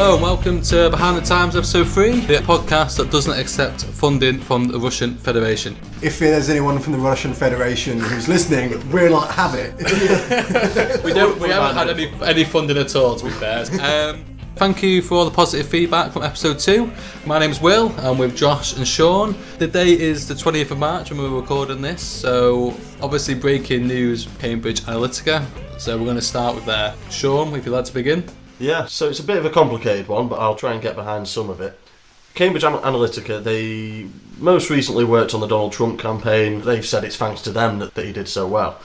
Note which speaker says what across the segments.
Speaker 1: Hello and welcome to Behind the Times episode 3, the podcast that doesn't accept funding from the Russian Federation.
Speaker 2: If there's anyone from the Russian Federation who's listening, we're not have it.
Speaker 1: We haven't had any funding at all, to be fair. Thank you for all the positive feedback from episode 2. My name's Will, I'm with Josh and Sean. The date is the 20th of March when we're recording this, so obviously breaking news, Cambridge Analytica. So we're going to start with there. Sean, if you'd like to begin.
Speaker 3: Yeah, so it's a bit of a complicated one, but I'll try and get behind some of it. Cambridge Analytica, they most recently worked on the Donald Trump campaign. They've said it's thanks to them that he did so well.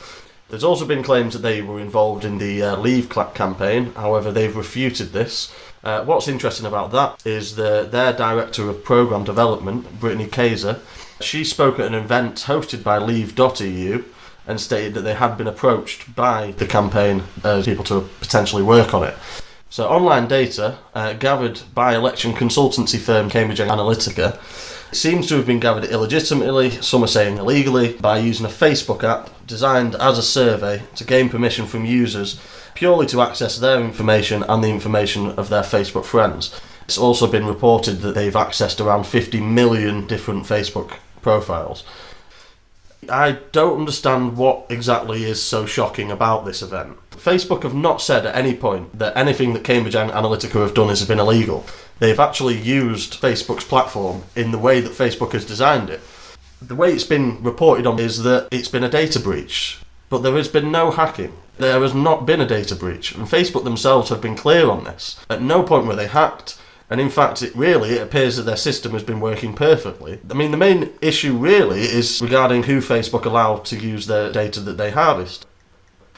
Speaker 3: There's also been claims that they were involved in the Leave campaign, however they've refuted this. What's interesting about that is their Director of Programme Development, Brittany Kaiser, she spoke at an event hosted by Leave.eu and stated that they had been approached by the campaign as people to potentially work on it. So online data gathered by election consultancy firm Cambridge Analytica seems to have been gathered illegitimately, some are saying illegally, by using a Facebook app designed as a survey to gain permission from users purely to access their information and the information of their Facebook friends. It's also been reported that they've accessed around 50 million different Facebook profiles. I don't understand what exactly is so shocking about this event. Facebook have not said at any point that anything that Cambridge Analytica have done has been illegal. They've actually used Facebook's platform in the way that Facebook has designed it. The way it's been reported on is that it's been a data breach, but there has been no hacking. There has not been a data breach, and Facebook themselves have been clear on this. At no point were they hacked, and in fact it appears that their system has been working perfectly. I mean, the main issue really is regarding who Facebook allow to use their data that they harvest.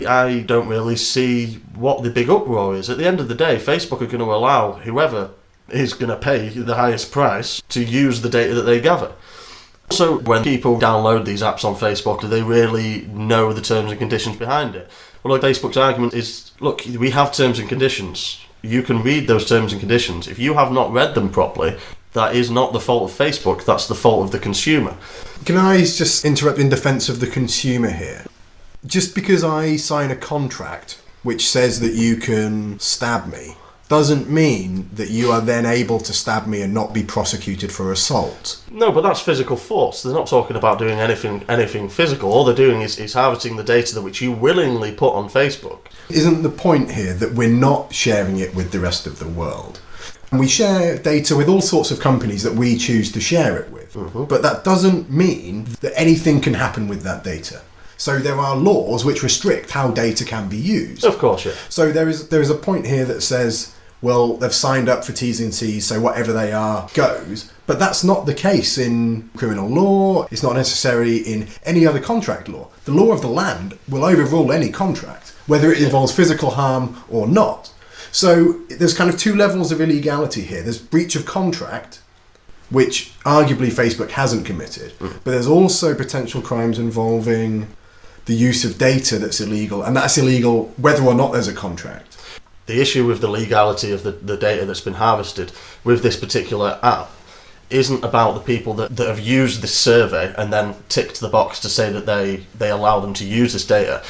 Speaker 3: I don't really see what the big uproar is. At the end of the day, Facebook are going to allow whoever is going to pay the highest price to use the data that they gather. Also, when people download these apps on Facebook, do they really know the terms and conditions behind it? Well, Facebook's argument is, look, we have terms and conditions. You can read those terms and conditions. If you have not read them properly, that is not the fault of Facebook, that's the fault of the consumer.
Speaker 2: Can I just interrupt in defence of the consumer here? Just because I sign a contract which says that you can stab me doesn't mean that you are then able to stab me and not be prosecuted for assault.
Speaker 3: No, but that's physical force. They're not talking about doing anything physical. All they're doing is harvesting the data which you willingly put on Facebook.
Speaker 2: Isn't the point here that we're not sharing it with the rest of the world? And we share data with all sorts of companies that we choose to share it with. Mm-hmm. But that doesn't mean that anything can happen with that data. So there are laws which restrict how data can be used.
Speaker 3: Of course, yeah.
Speaker 2: So there is a point here that says, well, they've signed up for T's and C's, so whatever they are goes. But that's not the case in criminal law. It's not necessary in any other contract law. The law of the land will overrule any contract, whether it involves physical harm or not. So there's kind of two levels of illegality here. There's breach of contract, which arguably Facebook hasn't committed. But there's also potential crimes involving the use of data that's illegal, and that's illegal whether or not there's a contract.
Speaker 3: The issue with the legality of the data that's been harvested with this particular app isn't about the people that have used this survey and then ticked the box to say that they allow them to use this data.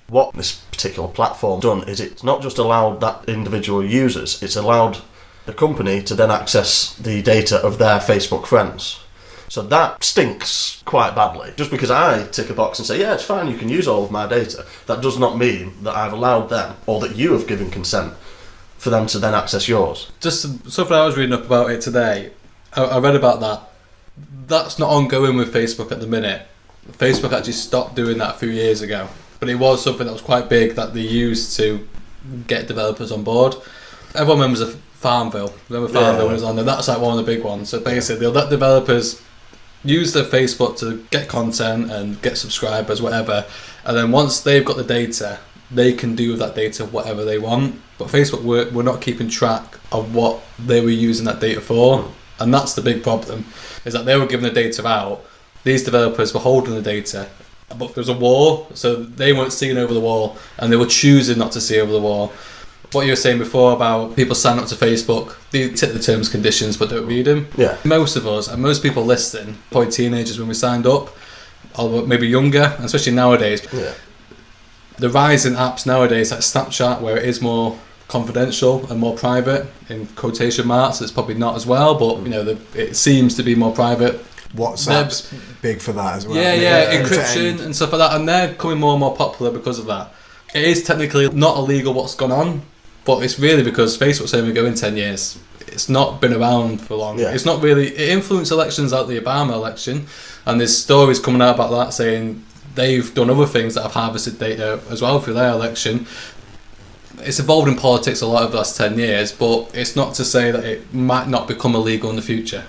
Speaker 3: What this particular platform done is it's not just allowed that individual users, it's allowed the company to then access the data of their Facebook friends. So that stinks quite badly. Just because I tick a box and say, yeah, it's fine, you can use all of my data, that does not mean that I've allowed them, or that you have given consent for them to then access yours.
Speaker 1: Just something I was reading up about it today, I read about that. That's not ongoing with Facebook at the minute. Facebook actually stopped doing that a few years ago. But it was something that was quite big that they used to get developers on board. Everyone remembers Farmville. Remember Farmville when it was on there? That's like one of the big ones. So basically they'll let developers use their Facebook to get content and get subscribers, whatever, and then once they've got the data, they can do with that data whatever they want. But Facebook were not keeping track of what they were using that data for, and that's the big problem, is that they were giving the data out, these developers were holding the data, but there was a wall, so they weren't seeing over the wall, and they were choosing not to see over the wall. What you were saying before about people sign up to Facebook, they take the terms and conditions but don't read them.
Speaker 3: Yeah.
Speaker 1: Most of us, and most people listening, probably teenagers when we signed up, or maybe younger, especially nowadays.
Speaker 3: Yeah.
Speaker 1: The rise in apps nowadays, like Snapchat, where it is more confidential and more private in quotation marks. It's probably not as well, but it seems to be more private.
Speaker 2: WhatsApp's big for that as well.
Speaker 1: Yeah, encryption and stuff like that, and they're becoming more and more popular because of that. It is technically not illegal what's gone on, but it's really because Facebook's saying we go in 10 years. It's not been around for long.
Speaker 3: Yeah.
Speaker 1: It's not really. It influenced elections like the Obama election, and there's stories coming out about that saying they've done other things that have harvested data as well through their election. It's evolved in politics a lot over the last 10 years, but it's not to say that it might not become illegal in the future.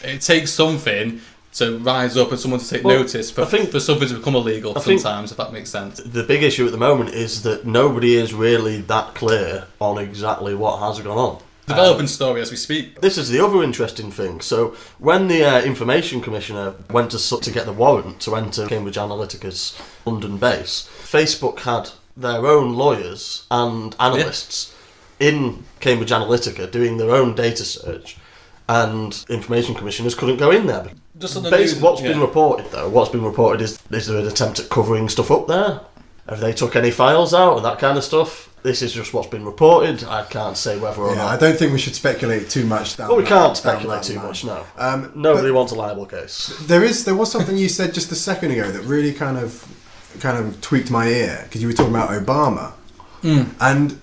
Speaker 1: It takes something to rise up and someone to take notice for something to become illegal sometimes, if that makes sense.
Speaker 3: The big issue at the moment is that nobody is really that clear on exactly what has gone on.
Speaker 1: Developing story as we speak.
Speaker 3: This is the other interesting thing. So when the Information Commissioner went to get the warrant to enter Cambridge Analytica's London base, Facebook had their own lawyers and analysts in Cambridge Analytica doing their own data search, and information commissioners couldn't go in there.
Speaker 1: Just on the
Speaker 3: What's been reported is there an attempt at covering stuff up there? Have they took any files out and that kind of stuff? This is just what's been reported. I can't say whether or not.
Speaker 2: I don't think we should speculate too much.
Speaker 3: We can't speculate too much. No. Nobody wants a liable case.
Speaker 2: There was something you said just a second ago that really kind of tweaked my ear, because you were talking about Obama, and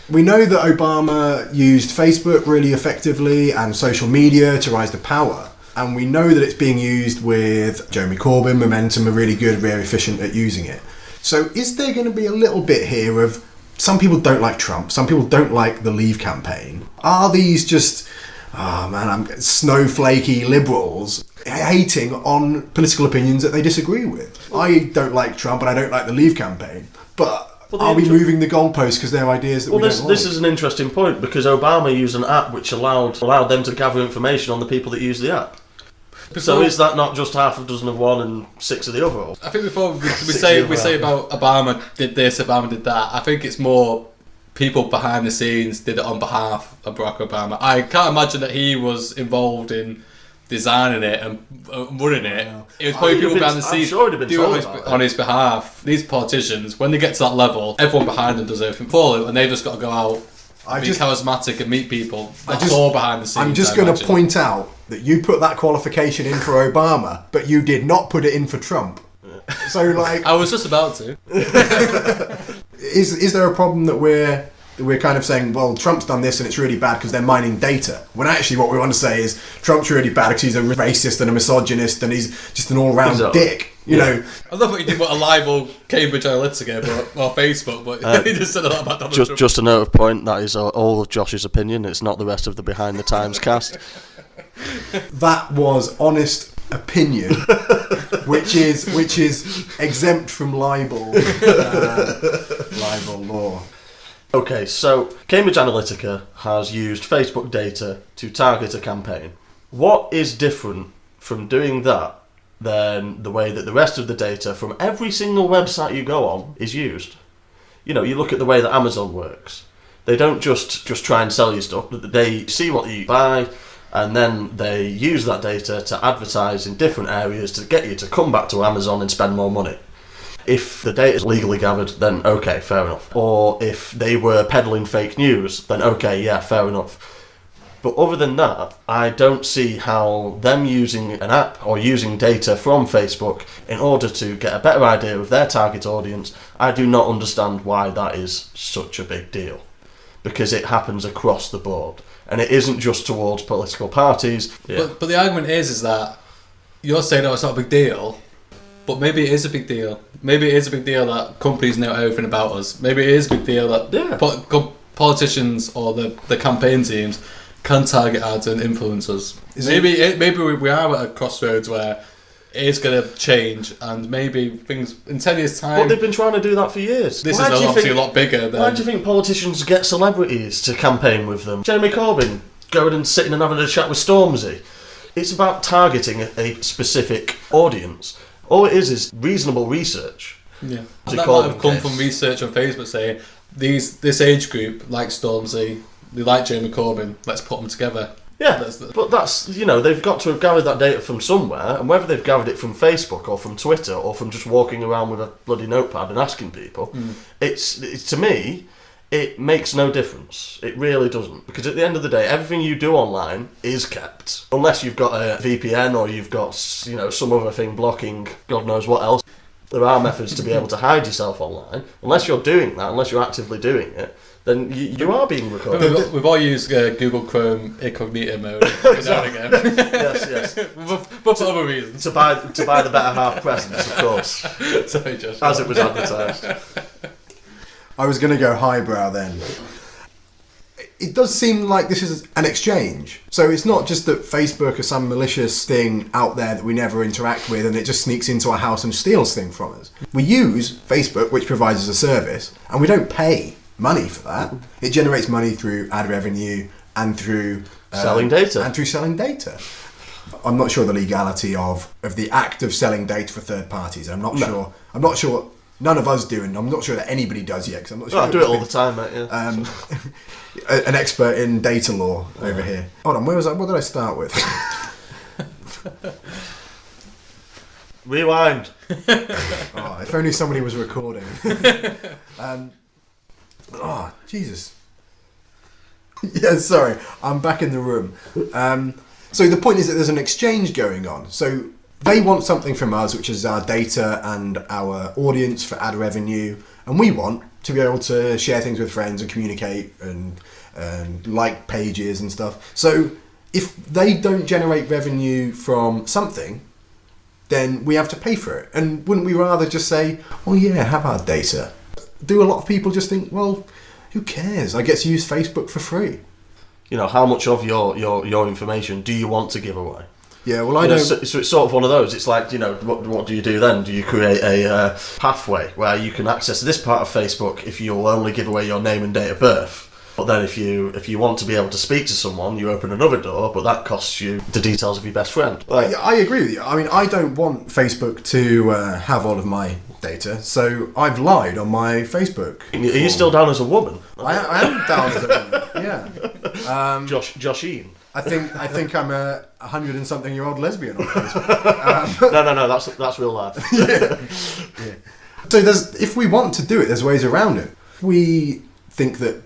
Speaker 2: we know that Obama used Facebook really effectively and social media to rise to power. And we know that it's being used with Jeremy Corbyn. Momentum are really good, very efficient at using it. So is there going to be a little bit here of some people don't like Trump, some people don't like the Leave campaign? Are these just, snowflakey liberals hating on political opinions that they disagree with? I don't like Trump and I don't like the Leave campaign, but are we moving the goalposts because they're ideas that we don't like?
Speaker 3: This is an interesting point, because Obama used an app which allowed them to gather information on the people that use the app. So is that not just half a dozen of one and 6 of the other?
Speaker 1: I think before we say about Obama did this, Obama did that, I think it's more people behind the scenes did it on behalf of Barack Obama. I can't imagine that he was involved in designing it and running it. It was probably people behind the scenes doing it on his behalf. These politicians, when they get to that level, everyone behind them does everything for them, and they've just got to go out, be charismatic and meet people. That's all behind the scenes.
Speaker 2: I'm just going to point out that you put that qualification in for Obama, but you did not put it in for Trump. So,
Speaker 1: I was just about to.
Speaker 2: Is there a problem that we're kind of saying, well, Trump's done this and it's really bad because they're mining data, when actually what we want to say is Trump's really bad because he's a racist and a misogynist and he's just an all-round dick, you know?
Speaker 1: I love what you did, what a libel Cambridge Analytica or Facebook, but he just said a lot about Donald Trump.
Speaker 3: Just a note of point, that is all of Josh's opinion, it's not the rest of the Behind the Times cast.
Speaker 2: That was honest opinion, which is exempt from libel law.
Speaker 3: Okay, so Cambridge Analytica has used Facebook data to target a campaign. What is different from doing that than the way that the rest of the data from every single website you go on is used? You know, you look at the way that Amazon works. They don't just try and sell you stuff, but they see what you buy, and then they use that data to advertise in different areas to get you to come back to Amazon and spend more money. If the data is legally gathered, then okay, fair enough. Or if they were peddling fake news, then okay, yeah, fair enough. But other than that, I don't see how them using an app or using data from Facebook in order to get a better idea of their target audience, I do not understand why that is such a big deal. Because it happens across the board. And it isn't just towards political parties. Yeah.
Speaker 1: But the argument is that you're saying, it's not a big deal, but maybe it is a big deal. Maybe it is a big deal that companies know everything about us. Maybe it is a big deal that politicians or the campaign teams can target ads and influence us. Maybe we are at a crossroads where it is going to change, and maybe things in 10 years' time.
Speaker 3: But they've been trying to do that for years.
Speaker 1: This is obviously a lot bigger.
Speaker 3: Why do you think politicians get celebrities to campaign with them? Jeremy Corbyn going and sitting and having a chat with Stormzy. It's about targeting a specific audience. All it is reasonable research.
Speaker 1: Yeah, and that might have come from research on Facebook saying this age group like Stormzy, they like Jeremy Corbyn. Let's put them together.
Speaker 3: Yeah, but that's, they've got to have gathered that data from somewhere, and whether they've gathered it from Facebook or from Twitter or from just walking around with a bloody notepad and asking people, it's to me, it makes no difference. It really doesn't. Because at the end of the day, everything you do online is kept. Unless you've got a VPN or you've got, some other thing blocking God knows what else. There are methods to be able to hide yourself online. Unless you're doing that, unless you're actively doing it, then you are being recorded.
Speaker 1: We've all used Google Chrome incognito mode now and again.
Speaker 3: Yes.
Speaker 1: But for other reasons.
Speaker 3: To buy the better half presents, of course.
Speaker 1: Sorry, Josh.
Speaker 3: As it was advertised.
Speaker 2: I was going to go highbrow then. It does seem like this is an exchange. So it's not just that Facebook is some malicious thing out there that we never interact with and it just sneaks into our house and steals things from us. We use Facebook, which provides us a service, and we don't pay money for that. It generates money through ad revenue and through...
Speaker 3: selling data.
Speaker 2: And through selling data. I'm not sure the legality of the act of selling data for third parties. I'm not sure... None of us do, and I'm not sure that anybody does yet. Because I'm not sure.
Speaker 3: I do it all the time, mate. Yeah.
Speaker 2: An expert in data law over here. Hold on, where was I? What did I start with?
Speaker 3: Rewind.
Speaker 2: Oh, if only somebody was recording. Oh, Jesus. Yeah, sorry. I'm back in the room. So the point is that there's an exchange going on. So they want something from us, which is our data and our audience for ad revenue, and we want to be able to share things with friends and communicate and like pages and stuff. So if they don't generate revenue from something, then we have to pay for it. And wouldn't we rather just say, oh yeah, have our data? Do a lot of people just think, well, who cares? I get to use Facebook for free.
Speaker 3: How much of your information do you want to give away?
Speaker 2: Yeah, well, I don't...
Speaker 3: So it's sort of one of those. It's like, what do you do then? Do you create a pathway where you can access this part of Facebook if you'll only give away your name and date of birth? But then if you want to be able to speak to someone, you open another door, but that costs you the details of your best friend.
Speaker 2: Yeah, I agree with you. I mean, I don't want Facebook to have all of my data, so I've lied on my Facebook.
Speaker 3: Are you still down as a woman?
Speaker 2: I am down as a woman, yeah.
Speaker 3: Joshine.
Speaker 2: I think I'm a 100-and-something-year-old lesbian on Facebook.
Speaker 3: No, that's real life.
Speaker 2: Yeah. So if we want to do it, there's ways around it. If we think that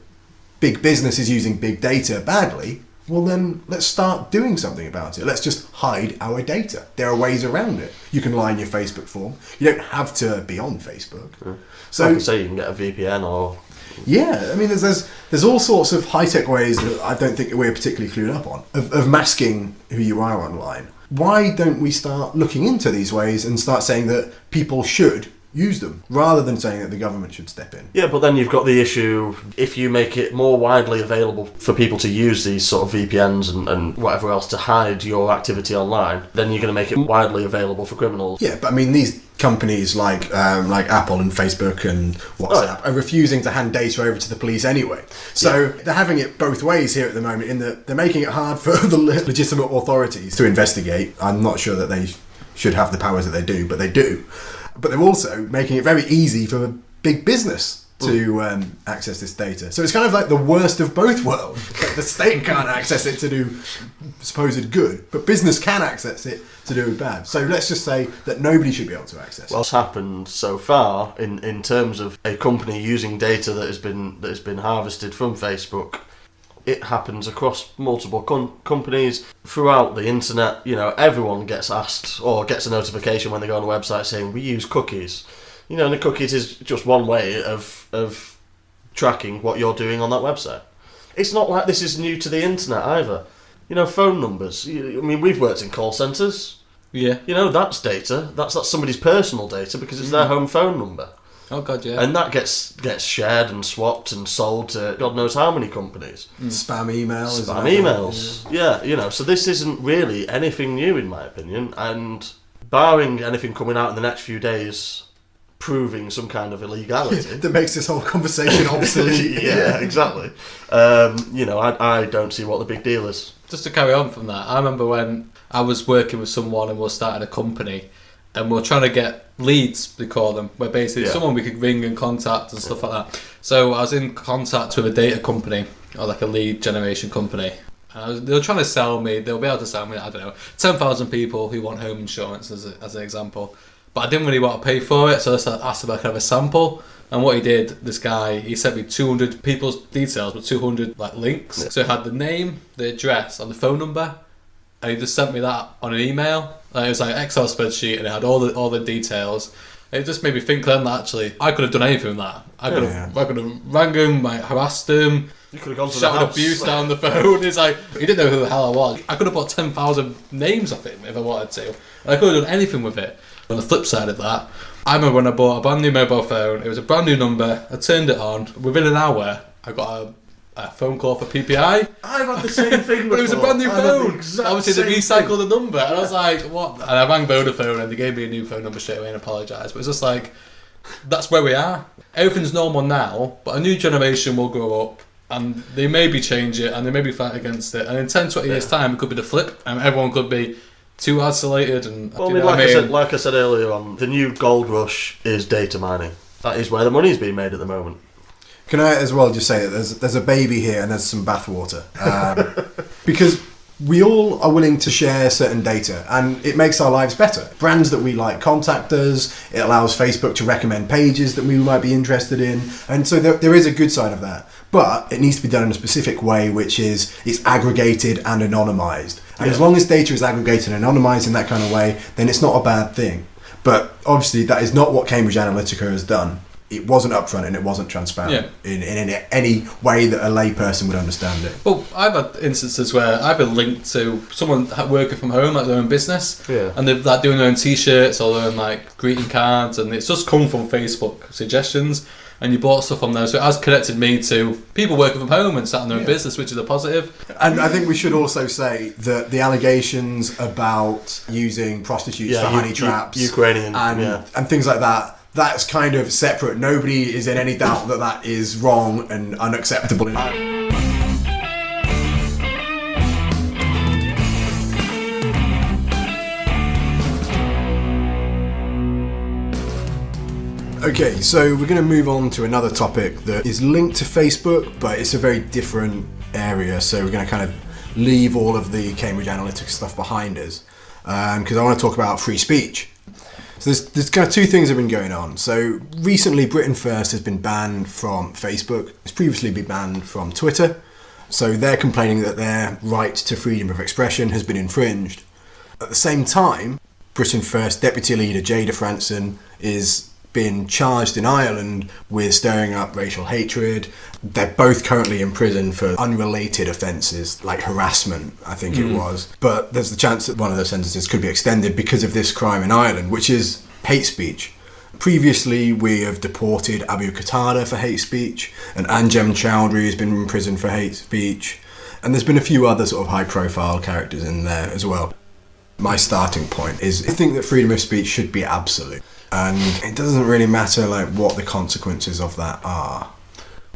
Speaker 2: big business is using big data badly, well then let's start doing something about it. Let's just hide our data. There are ways around it. You can lie in your Facebook form. You don't have to be on Facebook.
Speaker 3: Yeah. So I can say you can get a VPN or...
Speaker 2: Yeah, I mean, there's all sorts of high-tech ways that I don't think we're particularly clued up on, of masking who you are online. Why don't we start looking into these ways and start saying that people should use them, rather than saying that the government should step in?
Speaker 3: Yeah, but then you've got the issue, if you make it more widely available for people to use these sort of VPNs and whatever else to hide your activity online, then you're going to make it widely available for criminals.
Speaker 2: Yeah, but I mean, these companies like Apple and Facebook and WhatsApp are refusing to hand data over to the police anyway. So they're having it both ways here at the moment, in that they're making it hard for the legitimate authorities to investigate. I'm not sure that they should have the powers that they do, but they do. But they're also making it very easy for big business to access this data. So it's kind of like the worst of both worlds. The state can't access it to do supposed good, but business can access it to do bad. So let's just say that nobody should be able to access it.
Speaker 3: What's happened so far in terms of a company using data that has been harvested from Facebook, it happens across multiple companies throughout the internet. Everyone gets asked or gets a notification when they go on a website saying we use cookies. And the cookies is just one way of tracking what you're doing on that website. It's not like this is new to the internet either. Phone numbers. We've worked in call centres.
Speaker 1: Yeah.
Speaker 3: That's data. That's somebody's personal data because it's their home phone number.
Speaker 1: Oh God, yeah.
Speaker 3: And that gets shared and swapped and sold to God knows how many companies.
Speaker 2: Spam emails.
Speaker 3: Yeah. So this isn't really anything new in my opinion, and barring anything coming out in the next few days proving some kind of illegality
Speaker 2: that makes this whole conversation obsolete.
Speaker 3: Yeah, exactly. I don't see what the big deal is.
Speaker 1: Just to carry on from that, I remember when I was working with someone and we were starting a company, and we were trying to get leads, they call them, where basically someone we could ring and contact and stuff like that. So I was in contact with a data company, or like a lead generation company. They were trying to sell me, they'll be able to sell me, 10,000 people who want home insurance as an example. But I didn't really want to pay for it, so I asked if I could have a sample. And what he did, this guy, he sent me 200 people's details with 200 like links. So it had the name, the address, and the phone number, and he just sent me that on an email. And it was like an Excel spreadsheet, and it had all the details. It just made me think then that actually I could have done anything with that. I could have rang him, harassed him.
Speaker 3: You could have gone to the
Speaker 1: shouted
Speaker 3: house.
Speaker 1: abuse down the phone. It's like, he didn't know who the hell I was. I could have bought 10,000 names off him if I wanted to. I could have done anything with it. On the flip side of that, I remember when I bought a brand new mobile phone. It was a brand new number. I turned it on. Within an hour, I got a phone call for PPI.
Speaker 3: I've had the same thing before.
Speaker 1: But it was a brand new phone.
Speaker 3: The
Speaker 1: Obviously, they recycled the number. And I was like, what? And I rang Vodafone and they gave me a new phone number straight away and apologised. But it's just like, that's where we are. Everything's normal now, but a new generation will grow up and they maybe change it and they maybe fight against it. And in 10, 20 years' time, it could be the flip and everyone could be too isolated. And
Speaker 3: well, like I said earlier on, the new gold rush is data mining. That is where the money's being made at the moment.
Speaker 2: Can I as well just say that there's a baby here and there's some bathwater. Because we all are willing to share certain data and it makes our lives better. Brands that we like contact us, it allows Facebook to recommend pages that we might be interested in, and so there is a good side of that. But it needs to be done in a specific way, which is it's aggregated and anonymised. And as long as data is aggregated and anonymised in that kind of way, then it's not a bad thing. But obviously that is not what Cambridge Analytica has done. It wasn't upfront and it wasn't transparent in any way that a layperson would understand it.
Speaker 1: Well, I've had instances where I've been linked to someone working from home, like their own business, and they're like doing their own T-shirts or their own like greeting cards, and it's just come from Facebook suggestions, and you bought stuff from there, so it has connected me to people working from home and starting their own business, which is a positive.
Speaker 2: And I think we should also say that the allegations about using prostitutes for honey traps,
Speaker 3: Ukrainian,
Speaker 2: and things like that. That's kind of separate. Nobody is in any doubt that that is wrong and unacceptable. Okay, so we're going to move on to another topic that is linked to Facebook, but it's a very different area. So we're going to kind of leave all of the Cambridge Analytica stuff behind us because I want to talk about free speech. So there's kind of two things that have been going on. So recently, Britain First has been banned from Facebook. It's previously been banned from Twitter. So they're complaining that their right to freedom of expression has been infringed. At the same time, Britain First Deputy Leader Jada Franson is been charged in Ireland with stirring up racial hatred. They're both currently in prison for unrelated offences, like harassment, I think it was. But there's the chance that one of those sentences could be extended because of this crime in Ireland, which is hate speech. Previously, we have deported Abu Qatada for hate speech, and Anjem Chowdhury has been in prison for hate speech. And there's been a few other sort of high-profile characters in there as well. My starting point is I think that freedom of speech should be absolute. And it doesn't really matter like what the consequences of that are.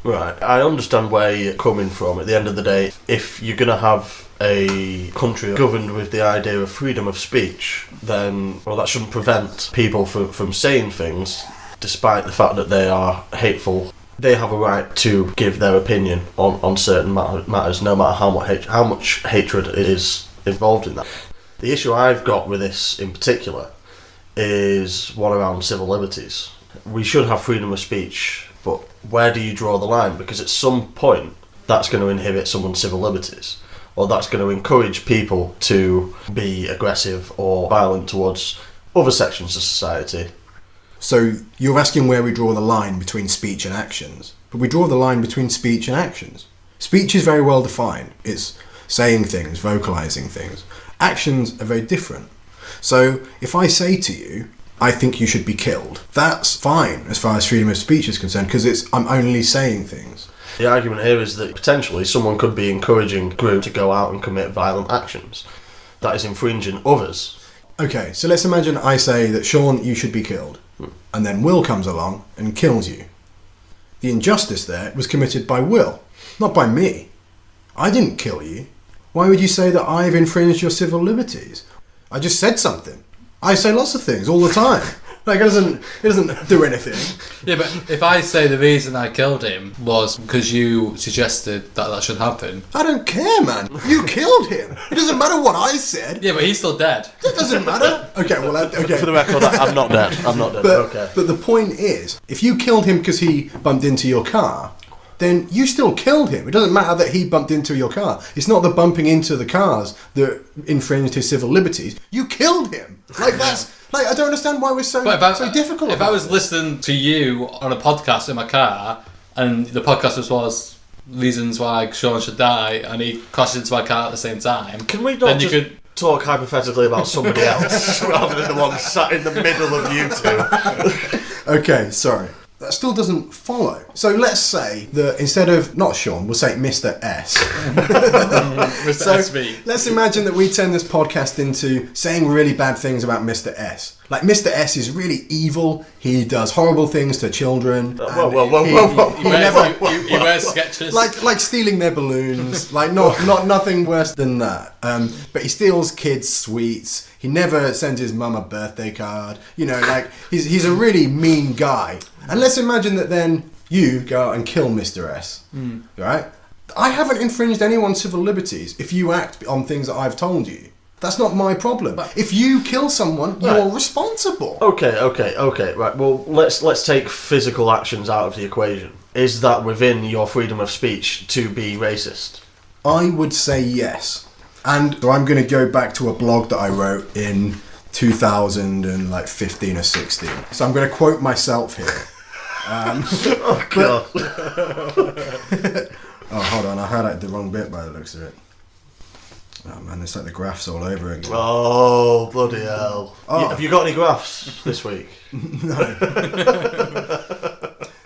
Speaker 3: Right, I understand where you're coming from. At the end of the day, if you're going to have a country governed with the idea of freedom of speech, then that shouldn't prevent people from saying things, despite the fact that they are hateful. They have a right to give their opinion on certain matters, no matter how much hatred it is involved in that. The issue I've got with this in particular is one around civil liberties. We should have freedom of speech, but where do you draw the line? Because at some point that's going to inhibit someone's civil liberties, or that's going to encourage people to be aggressive or violent towards other sections of society.
Speaker 2: So you're asking where we draw the line between speech and actions, but we draw the line between speech and actions. Speech is very well defined. It's saying things, vocalising things. Actions are very different. So if I say to you, I think you should be killed, that's fine as far as freedom of speech is concerned, because I'm only saying things.
Speaker 3: The argument here is that potentially someone could be encouraging a group to go out and commit violent actions. That is infringing others.
Speaker 2: Okay, so let's imagine I say that Sean, you should be killed, and then Will comes along and kills you. The injustice there was committed by Will, not by me. I didn't kill you. Why would you say that I've infringed your civil liberties? I just said something. I say lots of things all the time. Like, it doesn't do anything.
Speaker 1: Yeah, but if I say the reason I killed him was because you suggested that should happen.
Speaker 2: I don't care, man. You killed him. It doesn't matter what I said.
Speaker 1: Yeah, but he's still dead.
Speaker 2: That doesn't matter. Okay, well, okay.
Speaker 3: For the record, I'm not dead. I'm not dead. Okay.
Speaker 2: But the point is, if you killed him because he bumped into your car, then you still killed him. It doesn't matter that he bumped into your car. It's not the bumping into the cars that infringed his civil liberties. You killed him. Like, that's... Like, I don't understand why we're so difficult.
Speaker 1: If I was listening to you on a podcast in my car, and the podcast was reasons why Sean should die, and he crashed into my car at the same time,
Speaker 3: can we not just talk hypothetically about somebody else rather than the one sat in the middle of you two?
Speaker 2: Okay, sorry. That still doesn't follow. So let's say that instead of, not Sean, we'll say Mr. S.
Speaker 1: Mr. SV.
Speaker 2: Let's imagine that we turn this podcast into saying really bad things about Mr. S. Like, Mr. S is really evil. He does horrible things to children.
Speaker 3: Whoa.
Speaker 1: He wears sketches.
Speaker 2: Like stealing their balloons. Like, not nothing worse than that. But he steals kids' sweets. He never sends his mum a birthday card. You know, like, he's a really mean guy. And let's imagine that then you go out and kill Mr. S. Right? I haven't infringed anyone's civil liberties if you act on things that I've told you. That's not my problem. If you kill someone, you're responsible.
Speaker 3: Okay. Right. Well, let's take physical actions out of the equation. Is that within your freedom of speech to be racist?
Speaker 2: I would say yes. And so I'm going to go back to a blog that I wrote in 2015 or 16. So I'm going to quote myself here.
Speaker 3: Oh, God.
Speaker 2: Oh, hold on. I highlighted the wrong bit by the looks of it. Oh, man, it's like the graphs all over again.
Speaker 3: Oh, bloody hell.
Speaker 2: Oh.
Speaker 3: Have you got any graphs this week?
Speaker 2: No.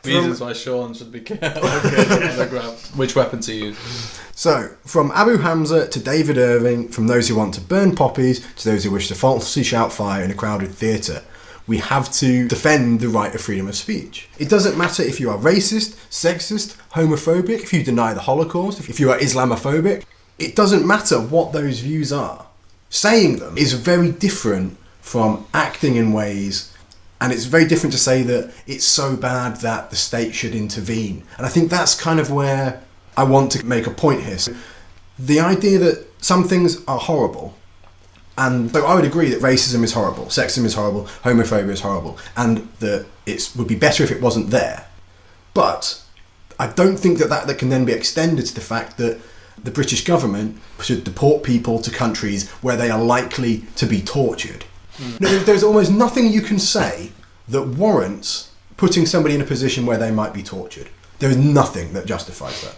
Speaker 1: Reasons why Sean should be careful. Which weapon to use?
Speaker 2: So, from Abu Hamza to David Irving, from those who want to burn poppies to those who wish to falsely shout fire in a crowded theatre, we have to defend the right of freedom of speech. It doesn't matter if you are racist, sexist, homophobic, if you deny the Holocaust, if you are Islamophobic. It doesn't matter what those views are. Saying them is very different from acting in ways, and it's very different to say that it's so bad that the state should intervene. And I think that's kind of where I want to make a point here. So the idea that some things are horrible, and so I would agree that racism is horrible, sexism is horrible, homophobia is horrible, and that it would be better if it wasn't there. But I don't think that can then be extended to the fact that the British government should deport people to countries where they are likely to be tortured. There's almost nothing you can say that warrants putting somebody in a position where they might be tortured. There is nothing that justifies that.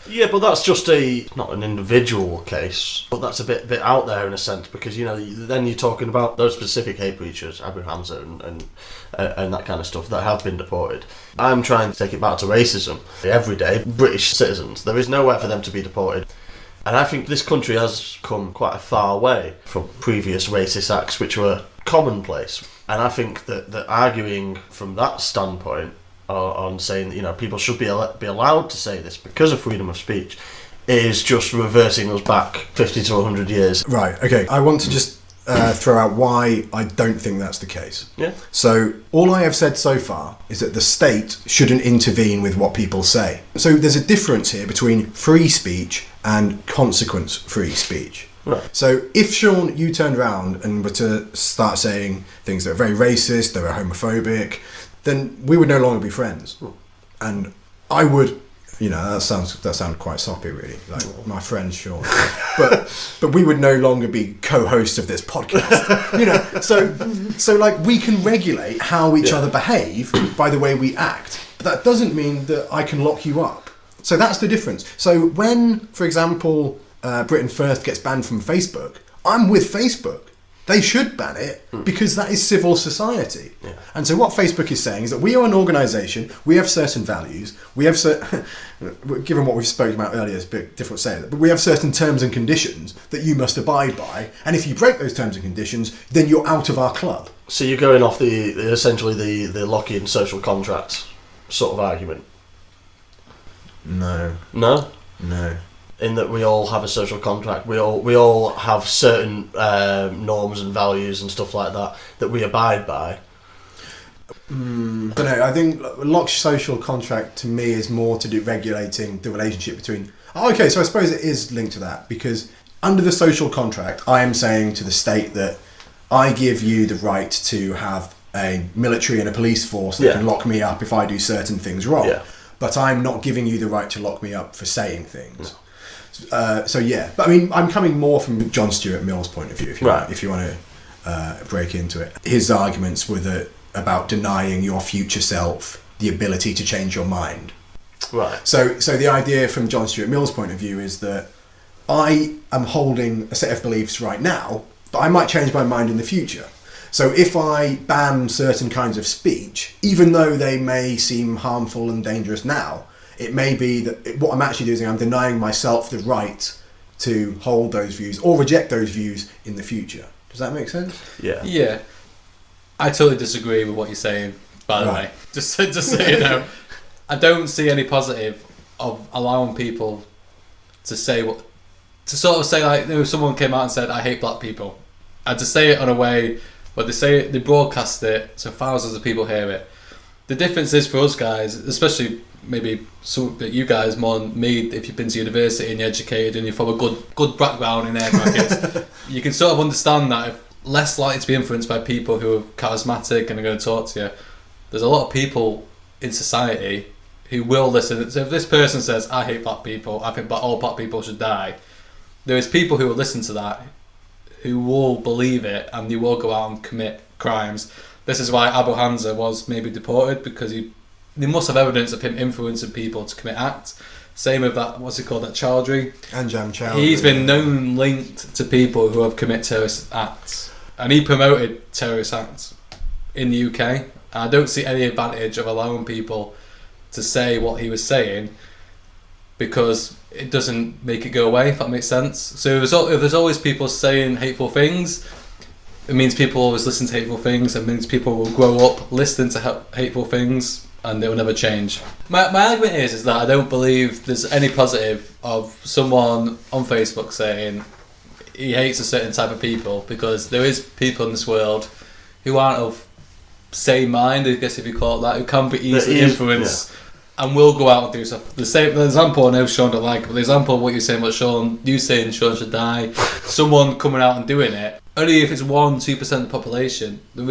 Speaker 3: Yeah, but that's just not an individual case, but that's a bit out there in a sense, because, you know, then you're talking about those specific hate preachers, Abu Hamza and that kind of stuff, that have been deported. I'm trying to take it back to racism. Everyday British citizens, there is nowhere for them to be deported. And I think this country has come quite a far way from previous racist acts which were commonplace. And I think that arguing from that standpoint on saying that, you know, people should be allowed to say this because of freedom of speech is just reversing us back 50 to 100 years.
Speaker 2: Right, okay. I want to just throw out why I don't think that's the case.
Speaker 3: Yeah.
Speaker 2: So all I have said so far is that the state shouldn't intervene with what people say. So there's a difference here between free speech and consequence-free speech.
Speaker 3: Right.
Speaker 2: So if, Sean, you turned around and were to start saying things that are very racist, that are homophobic, then we would no longer be friends. And I would, you know, that sounds quite soppy, really, like my friend Sean. But we would no longer be co-hosts of this podcast. You know, so like, we can regulate how each other behave by the way we act. But that doesn't mean that I can lock you up. So that's the difference. So when, for example, Britain First gets banned from Facebook, I'm with Facebook. They should ban it because that is civil society. Yeah. And so what Facebook is saying is that we are an organisation, we have certain values, we have given what we've spoken about earlier, it's a bit difficult to say that, but we have certain terms and conditions that you must abide by, and if you break those terms and conditions, then you're out of our club.
Speaker 3: So you're going off essentially the Lockean social contract sort of argument?
Speaker 2: No.
Speaker 3: No?
Speaker 2: No.
Speaker 3: In that we all have a social contract, we all have certain norms and values and stuff like that we abide by,
Speaker 2: But no, I think Locke's social contract to me is more to do regulating the relationship between... Okay, so I suppose it is linked to that, because under the social contract, I am saying to the state that I give you the right to have a military and a police force that can lock me up if I do certain things wrong. Yeah. But I'm not giving you the right to lock me up for saying things. So yeah, but I mean, I'm coming more from John Stuart Mill's point of view, if you want to break into it. His arguments were about denying your future self the ability to change your mind.
Speaker 3: Right.
Speaker 2: So the idea from John Stuart Mill's point of view is that I am holding a set of beliefs right now, but I might change my mind in the future. So if I ban certain kinds of speech, even though they may seem harmful and dangerous now, it may be that what I'm actually doing is I'm denying myself the right to hold those views or reject those views in the future. Does that make sense?
Speaker 3: Yeah.
Speaker 1: Yeah. I totally disagree with what you're saying, by the way. Just so you know. I don't see any positive of allowing people to say what... To sort of say, like, someone came out and said, I hate black people. And to say it in a way where they broadcast it so thousands of people hear it. The difference is for us guys, especially maybe you guys more than me, if you've been to university and you're educated and you're from a good background in air brackets, you can sort of understand that if less likely to be influenced by people who are charismatic and are going to talk to you. There's a lot of people in society who will listen. So if this person says, I hate black people, I think all black people should die, there is people who will listen to that, who will believe it, and they will go out and commit crimes. This is why Abu Hamza was maybe deported, because they must have evidence of him influencing people to commit acts. Same with that, what's it called, that Chowdhury?
Speaker 2: Anjam Chowdhury.
Speaker 1: He's been known linked to people who have committed terrorist acts, and he promoted terrorist acts in the UK. And I don't see any advantage of allowing people to say what he was saying, because it doesn't make it go away, if that makes sense. So if there's always people saying hateful things, it means people always listen to hateful things. It means people will grow up listening to hateful things, and they will never change. My argument is that I don't believe there's any positive of someone on Facebook saying he hates a certain type of people, because there is people in this world who aren't of same mind, I guess if you call it that, who can be easily influenced. Yeah. And will go out and do stuff. The example, I know Sean don't like, but the example of what you're saying about Sean, you saying Sean should die, someone coming out and doing it, only if it's 1-2% of the population, there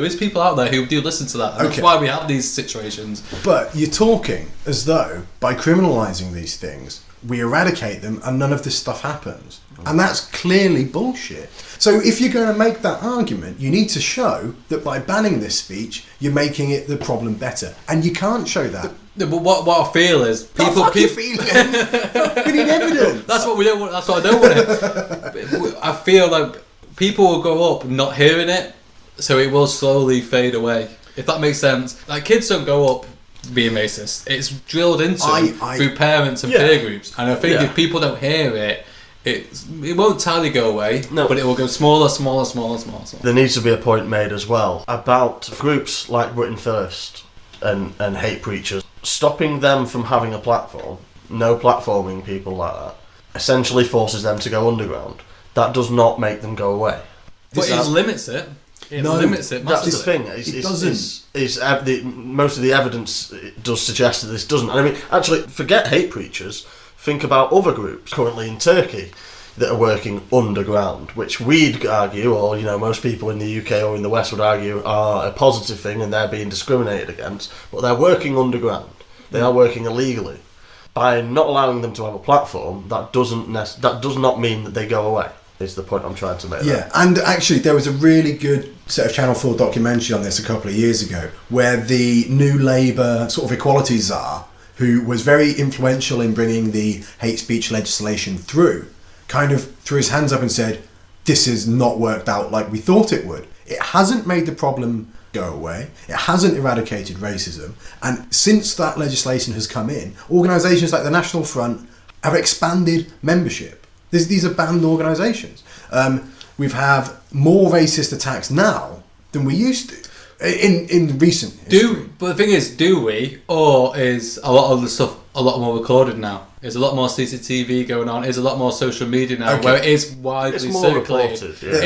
Speaker 1: is people out there who do listen to that. And that's why we have these situations.
Speaker 2: But you're talking as though by criminalising these things, we eradicate them and none of this stuff happens. And that's clearly bullshit. So if you're going to make that argument, you need to show that by banning this speech, you're making it the problem better. And you can't show that.
Speaker 1: But what I feel is people.
Speaker 2: We need evidence.
Speaker 1: That's what we don't want. That's what I don't want. I feel like people will grow up not hearing it, so it will slowly fade away. If that makes sense. Like, kids don't grow up being racist. It's drilled into through parents and peer groups. And I think if people don't hear it, it won't entirely go away, but it will go smaller.
Speaker 3: There needs to be a point made as well about groups like Britain First and hate preachers. Stopping them from having a platform, no platforming people like that, essentially forces them to go underground. That does not make them go away.
Speaker 1: But it limits it. It limits it massively.
Speaker 3: That's the thing. It doesn't. Most of the evidence does suggest that this doesn't. And I mean, actually, forget hate preachers. Think about other groups currently in Turkey that are working underground, which we'd argue, or most people in the UK or in the West would argue, are a positive thing and they're being discriminated against. But they're working underground. They are working illegally. By not allowing them to have a platform, that does not mean that they go away. Is the point I'm trying to make.
Speaker 2: Yeah, and actually there was a really good set of Channel 4 documentary on this a couple of years ago, where the New Labour sort of equality czar, who was very influential in bringing the hate speech legislation through, kind of threw his hands up and said, this has not worked out like we thought it would. It hasn't made the problem go away. It hasn't eradicated racism. And since that legislation has come in, organisations like the National Front have expanded membership. These are banned organisations. We've had more racist attacks now than we used to. In recent history.
Speaker 1: But the thing is, do we? Or is a lot of the stuff a lot more recorded now? Is a lot more CCTV going on? Is a lot more social media now, where it is widely circulated?
Speaker 3: Reported, yeah.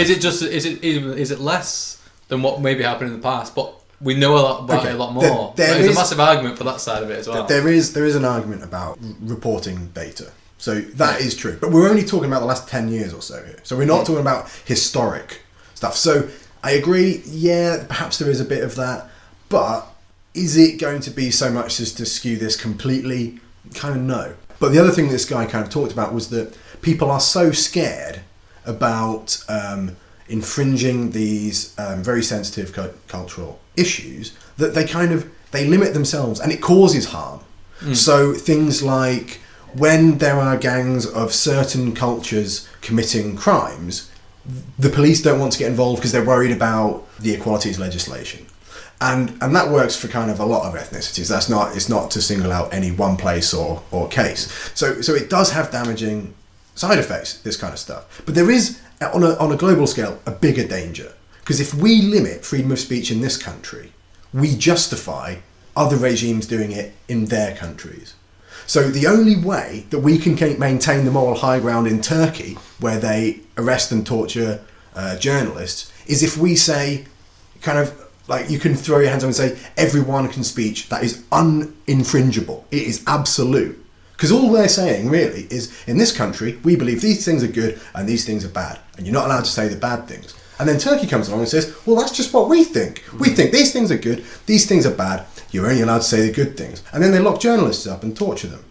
Speaker 1: Is it less than what maybe happened in the past? But we know a lot about it a lot more. There's a massive argument for that side of it as well.
Speaker 2: There is an argument about reporting data. So that is true. But we're only talking about the last 10 years or so here. So we're not talking about historic stuff. So I agree, yeah, perhaps there is a bit of that. But is it going to be so much as to skew this completely? Kind of no. But the other thing this guy kind of talked about was that people are so scared about infringing these very sensitive cultural issues that they limit themselves, and it causes harm. So things like when there are gangs of certain cultures committing crimes, the police don't want to get involved because they're worried about the equalities legislation. And that works for kind of a lot of ethnicities. It's not to single out any one place or case. So it does have damaging side effects, this kind of stuff. But there is, on a global scale, a bigger danger. Because if we limit freedom of speech in this country, we justify other regimes doing it in their countries. So the only way that we can maintain the moral high ground in Turkey, where they arrest and torture journalists, is if we say, kind of, like, you can throw your hands up and say, everyone can speech, that is uninfringible. It is absolute. Because all they're saying, really, is, in this country, we believe these things are good and these things are bad. And you're not allowed to say the bad things. And then Turkey comes along and says, well, that's just what we think. We think these things are good, these things are bad. You're only allowed to say the good things. And then they lock journalists up and torture them.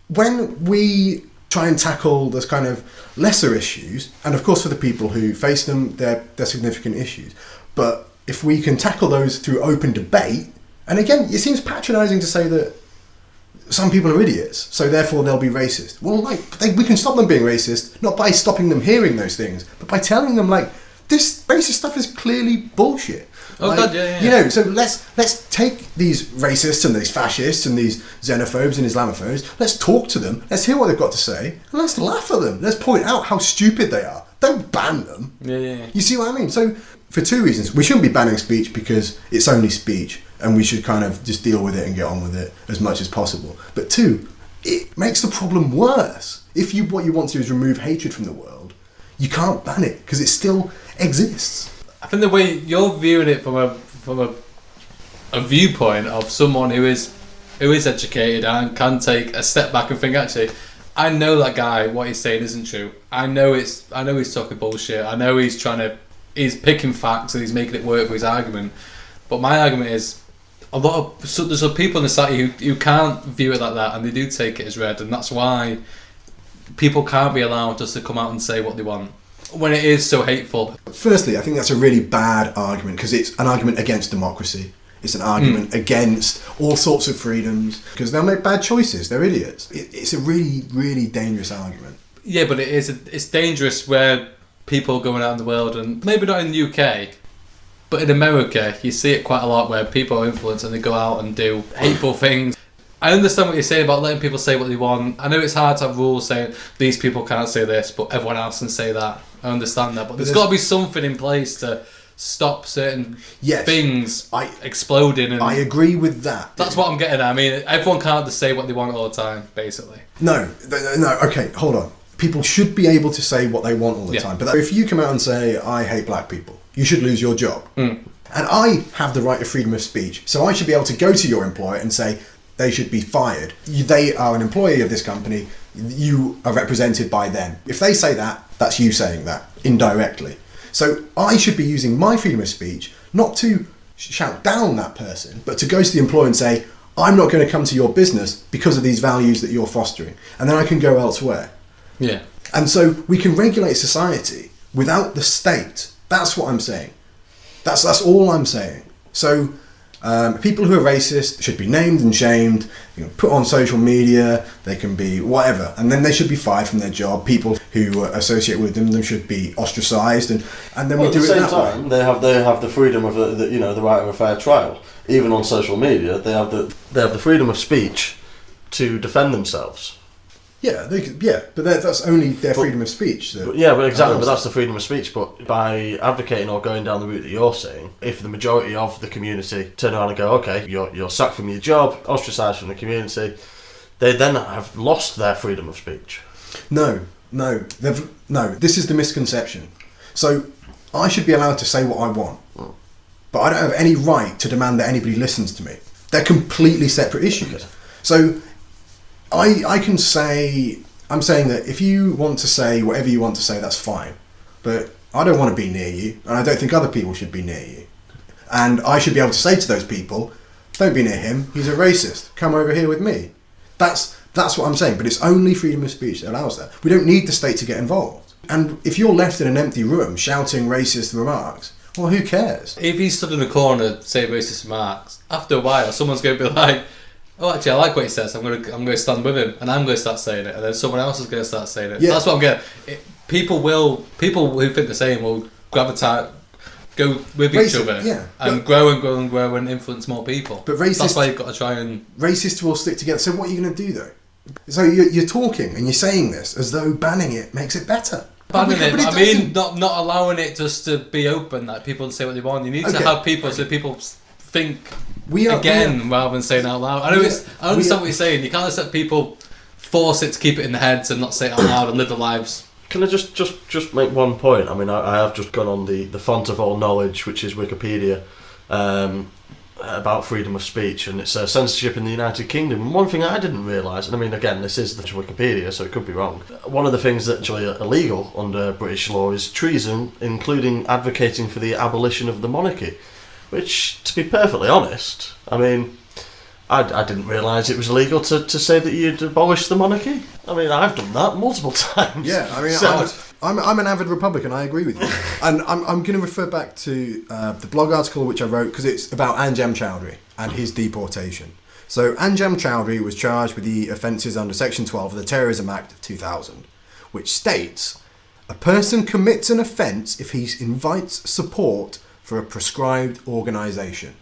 Speaker 2: When we try and tackle those kind of lesser issues, and of course for the people who face them, they're significant issues. But if we can tackle those through open debate, and again, it seems patronising to say that some people are idiots, so therefore they'll be racist. Well, we can stop them being racist, not by stopping them hearing those things, but by telling them, this racist stuff is clearly bullshit.
Speaker 1: Oh, God, yeah.
Speaker 2: You know, so let's take these racists and these fascists and these xenophobes and Islamophobes, let's talk to them, let's hear what they've got to say, and let's laugh at them. Let's point out how stupid they are. Don't ban them.
Speaker 1: Yeah.
Speaker 2: You see what I mean? So, for two reasons. We shouldn't be banning speech because it's only speech, and we should kind of just deal with it and get on with it as much as possible. But two, it makes the problem worse. If what you want to do is remove hatred from the world, you can't ban it because it still exists.
Speaker 1: I think the way you're viewing it from a viewpoint of someone who is educated and can take a step back and think, actually, I know that guy, what he's saying isn't true. I know he's talking bullshit. I know he's picking facts and he's making it work for his argument. But my argument is, there's people in the society who can't view it like that, and they do take it as read, and that's why people can't be allowed just to come out and say what they want when it is so hateful.
Speaker 2: Firstly, I think that's a really bad argument because it's an argument against democracy. It's an argument against all sorts of freedoms because they'll make bad choices. They're idiots. It's a really, really dangerous argument.
Speaker 1: Yeah, but it's dangerous where people going out in the world, and maybe not in the UK, but in America, you see it quite a lot where people are influenced and they go out and do hateful things. I understand what you're saying about letting people say what they want. I know it's hard to have rules saying these people can't say this, but everyone else can say that. I understand that, but there's got to be something in place to stop certain things exploding. And
Speaker 2: I agree with that.
Speaker 1: That's what I'm getting at. I mean, everyone can't just say what they want all the time, basically.
Speaker 2: No. Okay, hold on. People should be able to say what they want all the time. But if you come out and say, I hate black people, you should lose your job. And I have the right of freedom of speech, so I should be able to go to your employer and say, they should be fired. They are an employee of this company. You are represented by them. If they say that, that's you saying that, indirectly. So I should be using my freedom of speech, not to shout down that person, but to go to the employer and say, I'm not going to come to your business because of these values that you're fostering. And then I can go elsewhere.
Speaker 1: Yeah.
Speaker 2: And so we can regulate society without the state. That's what I'm saying. That's all I'm saying. So people who are racist should be named and shamed, put on social media, they can be whatever, and then they should be fired from their job. People who associate with them should be ostracised, and then we do it that way.
Speaker 3: At the same time, they have the freedom of the right of a fair trial. Even on social media, they have the freedom of speech to defend themselves.
Speaker 2: Yeah, but that's only their freedom of speech.
Speaker 3: But that's the freedom of speech. But by advocating or going down the route that you're saying, if the majority of the community turn around and go, okay, you're sacked from your job, ostracised from the community, they then have lost their freedom of speech.
Speaker 2: No, this is the misconception. So I should be allowed to say what I want. but I don't have any right to demand that anybody listens to me. They're completely separate issues. So I can say, I'm saying that if you want to say whatever you want to say, that's fine. But I don't want to be near you, and I don't think other people should be near you. And I should be able to say to those people, don't be near him, he's a racist, come over here with me. That's what I'm saying, but it's only freedom of speech that allows that. We don't need the state to get involved. And if you're left in an empty room shouting racist remarks, well, who cares?
Speaker 1: If he stood in a corner saying racist remarks, after a while, someone's going to be like, oh, actually, I like what he says. I'm going to stand with him, and I'm going to start saying it, and then someone else is going to start saying it. Yeah. That's what I'm getting. People who think the same will gravitate, go with each other, and grow and influence more people. But that's why you've got to try and...
Speaker 2: Racists will stick together. So what are you going to do, though? So you're talking and you're saying this as though banning it makes it better.
Speaker 1: Banning it, I mean, not allowing it just to be open, that people say what they want. You need to have people so people think rather than saying out loud. I understand what you're saying. You can't just let people force it to keep it in their heads and not say it out loud and live their lives.
Speaker 3: Can I just make one point? I mean, I have just gone on the font of all knowledge, which is Wikipedia, about freedom of speech, and it's censorship in the United Kingdom. And one thing I didn't realise, and I mean, again, this is the Wikipedia, so it could be wrong. One of the things that actually are illegal under British law is treason, including advocating for the abolition of the monarchy. Which, to be perfectly honest, I mean, I didn't realise it was illegal to say that you'd abolish the monarchy. I mean, I've done that multiple times.
Speaker 2: Yeah, I mean, I'm an avid Republican, I agree with you. And I'm going to refer back to the blog article which I wrote, because it's about Anjem Choudary and his deportation. So Anjem Choudary was charged with the offences under Section 12 of the Terrorism Act of 2000, which states, a person commits an offence if he invites support for a prescribed organisation.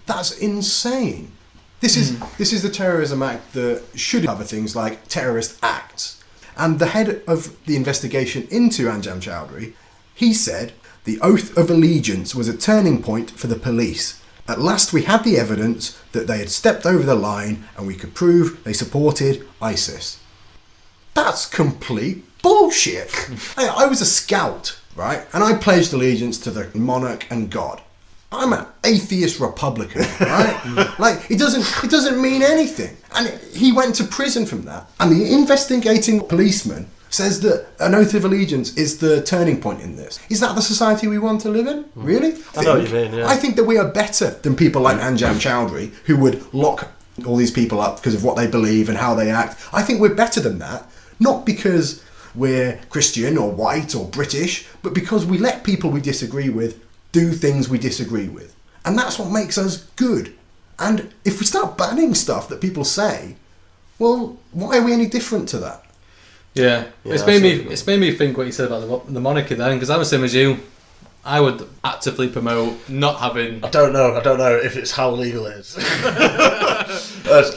Speaker 2: That's insane. This is the Terrorism Act that should cover things like terrorist acts. And the head of the investigation into Anjem Choudary, he said, the oath of allegiance was a turning point for the police. At last we had the evidence that they had stepped over the line and we could prove they supported ISIS. That's complete bullshit. I was a scout, right? And I pledged allegiance to the monarch and God. I'm an atheist Republican, right? Like, it doesn't mean anything. And he went to prison from that. And the investigating policeman says that an oath of allegiance is the turning point in this. Is that the society we want to live in? Really?
Speaker 3: I know what you mean, yeah.
Speaker 2: I think that we are better than people like Anjem Choudary, who would lock all these people up because of what they believe and how they act. I think we're better than that. Not because we're Christian or white or British, but because we let people we disagree with do things we disagree with. And that's what makes us good. And if we start banning stuff that people say, well, why are we any different to that?
Speaker 1: Yeah, it's made me think what you said about the monarchy then, because I'm the same as you. I would actively promote not having...
Speaker 3: I don't know if it's how legal it is.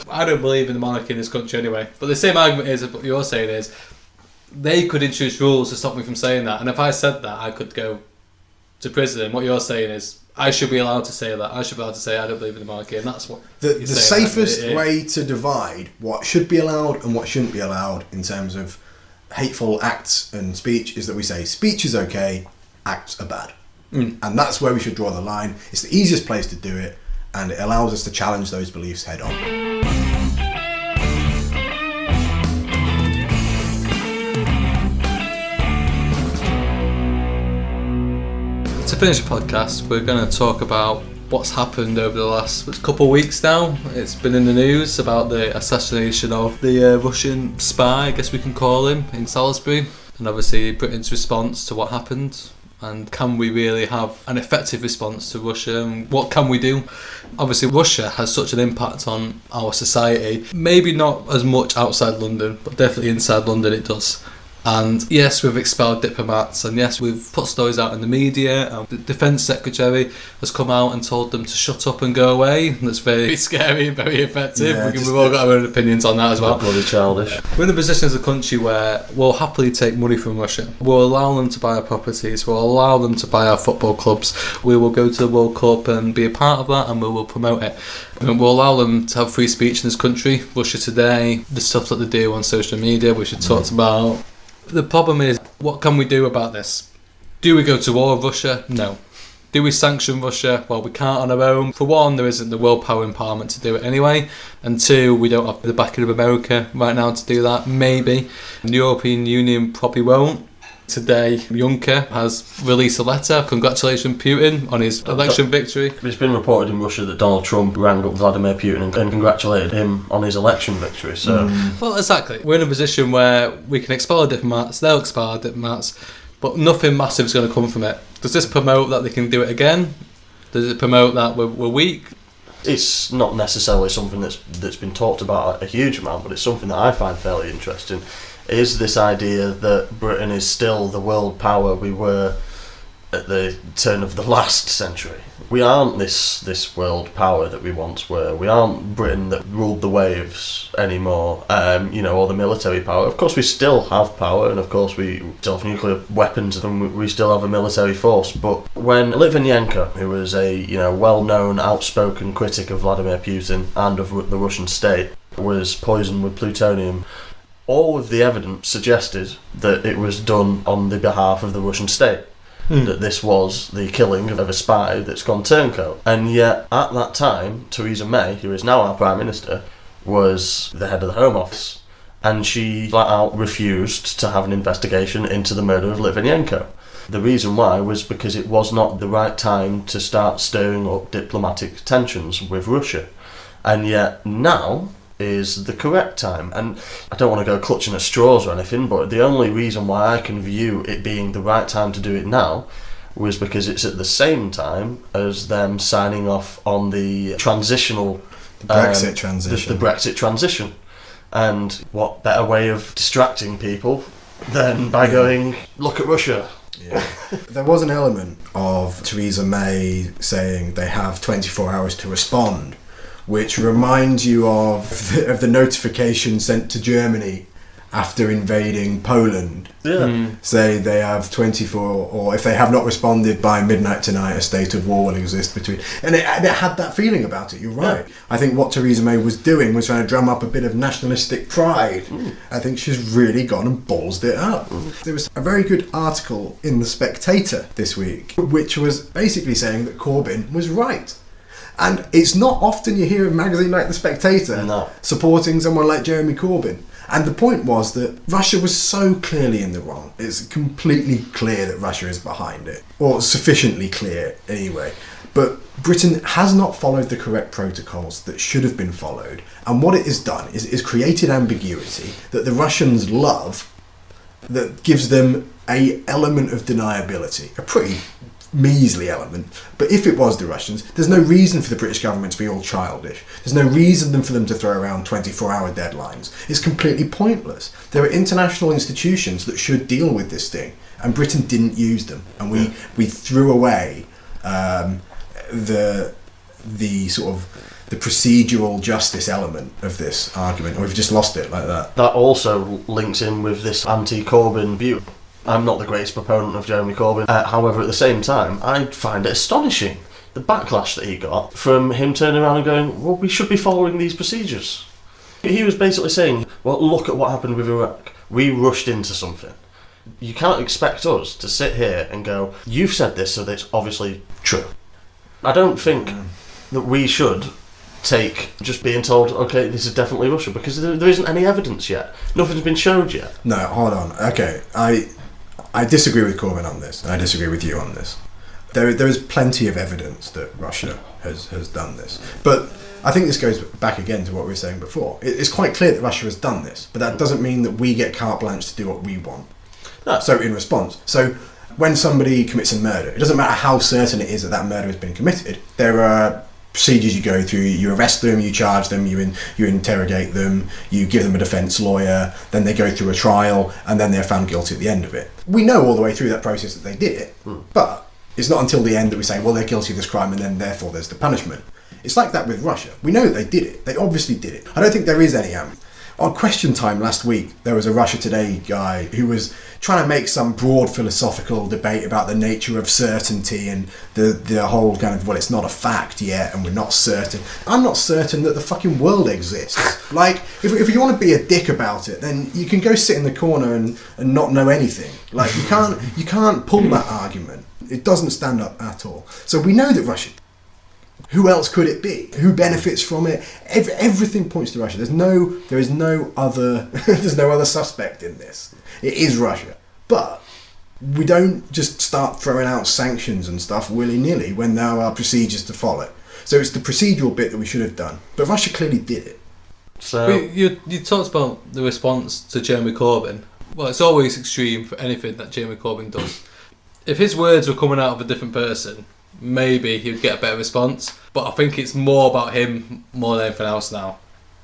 Speaker 1: I don't believe in the monarchy in this country anyway. But the same argument is, what you're saying is, they could introduce rules to stop me from saying that. And if I said that, I could go to prison. What you're saying is, I should be allowed to say that. I should be allowed to say I don't believe in the monarchy, and that's what
Speaker 2: the safest way to divide what should be allowed and what shouldn't be allowed in terms of hateful acts and speech is that we say speech is okay, acts are bad, and that's where we should draw the line. It's the easiest place to do it, and it allows us to challenge those beliefs head on.
Speaker 1: To finish the podcast, we're going to talk about what's happened over the last couple of weeks now. It's been in the news about the assassination of the Russian spy, I guess we can call him, in Salisbury. And obviously Britain's response to what happened. And can we really have an effective response to Russia? And what can we do? Obviously Russia has such an impact on our society. Maybe not as much outside London, but definitely inside London it does. And yes, we've expelled diplomats, and yes, we've put stories out in the media, and the Defence Secretary has come out and told them to shut up and go away. And that's very scary and very effective.
Speaker 2: Yeah,
Speaker 1: we've all got our own opinions on that as well.
Speaker 3: Bloody childish.
Speaker 1: We're in a position as a country where we'll happily take money from Russia. We'll allow them to buy our properties. We'll allow them to buy our football clubs. We will go to the World Cup and be a part of that, and we will promote it. And we'll allow them to have free speech in this country. Russia Today, the stuff that they do on social media, which we talked about. The problem is, what can we do about this? Do we go to war with Russia? No. Do we sanction Russia? Well, we can't on our own. For one, there isn't the world power empowerment to do it anyway. And two, we don't have the backing of America right now to do that. Maybe. The European Union probably won't. Today, Juncker has released a letter congratulating Putin on his election victory.
Speaker 3: It's been reported in Russia that Donald Trump rang up Vladimir Putin and congratulated him on his election victory. So,
Speaker 1: Well, exactly. We're in a position where we can expel diplomats, they'll expel diplomats, but nothing massive is going to come from it. Does this promote that they can do it again? Does it promote that we're weak?
Speaker 3: It's not necessarily something that's been talked about a huge amount, but it's something that I find fairly interesting. Is this idea that Britain is still the world power we were at the turn of the last century. We aren't this world power that we once were. We aren't Britain that ruled the waves anymore, or the military power. Of course we still have power, and of course we still have nuclear weapons, and we still have a military force. But when Litvinenko, who was a well-known, outspoken critic of Vladimir Putin and of the Russian state, was poisoned with plutonium, all of the evidence suggested that it was done on the behalf of the Russian state. That this was the killing of a spy that's gone turncoat. And yet, at that time, Theresa May, who is now our Prime Minister, was the head of the Home Office. And she flat out refused to have an investigation into the murder of Litvinenko. The reason why was because it was not the right time to start stirring up diplomatic tensions with Russia. And yet, now is the correct time. And I don't want to go clutching at straws or anything, but the only reason why I can view it being the right time to do it now was because it's at the same time as them signing off on the transitional...
Speaker 2: The Brexit transition.
Speaker 3: The Brexit transition. And what better way of distracting people than by going, look at Russia.
Speaker 2: Yeah. There was an element of Theresa May saying they have 24 hours to respond, which reminds you of the notification sent to Germany after invading Poland.
Speaker 3: Yeah.
Speaker 2: Say they have 24, or if they have not responded by midnight tonight, a state of war will exist between. And it had that feeling about it, you're right. Yeah. I think what Theresa May was doing was trying to drum up a bit of nationalistic pride. I think she's really gone and ballsed it up. There was a very good article in The Spectator this week, which was basically saying that Corbyn was right. And it's not often you hear a magazine like The Spectator supporting someone like Jeremy Corbyn. And the point was that Russia was so clearly in the wrong. It's completely clear that Russia is behind it. Or sufficiently clear, anyway. But Britain has not followed the correct protocols that should have been followed. And what it has done is it has created ambiguity that the Russians love, that gives them an element of deniability. A pretty measly element, but if it was the Russians, there's no reason for the British government to be all childish. There's no reason for them to throw around 24-hour deadlines. It's completely pointless. There are international institutions that should deal with this thing, and Britain didn't use them, and we threw away the sort of the procedural justice element of this argument, or we've just lost it like that.
Speaker 3: That also links in with this anti-Corbyn view. I'm not the greatest proponent of Jeremy Corbyn. However, at the same time, I find it astonishing the backlash that he got from him turning around and going, well, we should be following these procedures. He was basically saying, well, look at what happened with Iraq. We rushed into something. You can't expect us to sit here and go, you've said this, so that's obviously true. I don't think that we should take just being told, okay, this is definitely Russia, because there isn't any evidence yet. Nothing's been showed yet.
Speaker 2: No, hold on. Okay, I disagree with Corbyn on this, and I disagree with you on this. There is plenty of evidence that Russia has done this. But I think this goes back again to what we were saying before. It's quite clear that Russia has done this, but that doesn't mean that we get carte blanche to do what we want.
Speaker 3: No.
Speaker 2: So in response, when somebody commits a murder, it doesn't matter how certain it is that murder has been committed. There are procedures you go through. You arrest them, you charge them, you interrogate them, you give them a defence lawyer, then they go through a trial, and then they're found guilty at the end of it. We know all the way through that process that they did it, but it's not until the end that we say, well, they're guilty of this crime, and then therefore there's the punishment. It's like that with Russia. We know that they did it. They obviously did it. I don't think there is any On Question Time last week, there was a Russia Today guy who was trying to make some broad philosophical debate about the nature of certainty and the whole kind of, well, it's not a fact yet and we're not certain. I'm not certain that the fucking world exists. Like, if you want to be a dick about it, then you can go sit in the corner and not know anything. Like, you can't pull that argument. It doesn't stand up at all. So we know that Russia... Who else could it be? Who benefits from it? Everything points to Russia. There is no other suspect in this. It is Russia. But we don't just start throwing out sanctions and stuff willy-nilly when there are procedures to follow. So it's the procedural bit that we should have done. But Russia clearly did it.
Speaker 3: So
Speaker 1: you talked about the response to Jeremy Corbyn. Well, it's always extreme for anything that Jeremy Corbyn does. If his words were coming out of a different person, maybe he would get a better response. But I think it's more about him more than anything else now.